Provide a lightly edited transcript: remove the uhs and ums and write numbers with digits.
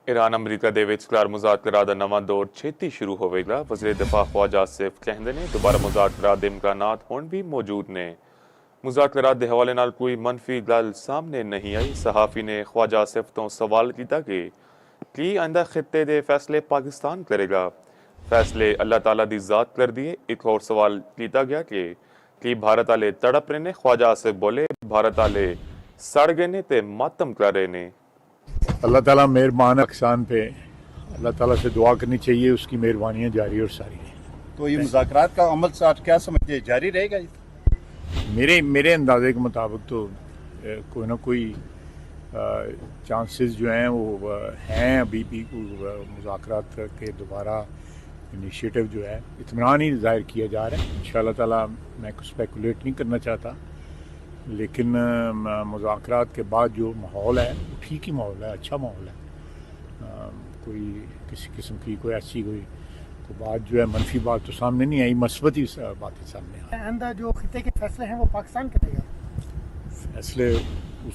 ایران امریکہ دے وچکار مذاکرات دا نواں دور چھیتی شروع ہوئے گا۔ وزیر دفاع خواجہ آصف کہندے نے دوبارہ مذاکرات دے امکانات ہون بھی موجود نے۔ مذاکرات دے حوالے نال کوئی منفی گل سامنے نہیں آئی۔ صحافی نے خواجہ آصف تو سوال کیتا کہ کی آئندہ خطے دے فیصلے پاکستان کرے گا؟ فیصلے اللہ تعالیٰ دی ذات کر دیے۔ ایک اور سوال کیتا گیا کہ کی بھارت والے تڑپ رہے نے؟ خواجہ آصف بولے بھارت والے سڑ گئے نے تے ماتم کر رہے نے۔ اللہ تعالیٰ مہربان اقسان پہ اللہ تعالیٰ سے دعا کرنی چاہیے، اس کی مہربانیاں جاری اور ساری ہیں۔ تو یہ مذاکرات کا عمل سے آپ کیا سمجھتے ہیں، جاری رہے گا؟ میرے اندازے کے مطابق تو کوئی نہ کوئی چانسز جو ہیں وہ ہیں ابھی بھی مذاکرات کے دوبارہ انیشیٹو جو ہے اطمینان ہی ظاہر کیا جا رہا ہے۔ انشاءاللہ تعالیٰ میں کچھ اسپیکولیٹ نہیں کرنا چاہتا، لیکن مذاکرات کے بعد جو ماحول ہے وہ ٹھیک ہی ماحول ہے، اچھا ماحول ہے۔ کوئی کسی قسم کی کوئی ایسی کوئی بات جو ہے منفی بات تو سامنے نہیں آئی، مثبتی باتیں سامنے آئی۔ آئندہ جو خطے کے فیصلے ہیں وہ پاکستان کرے گا؟ فیصلے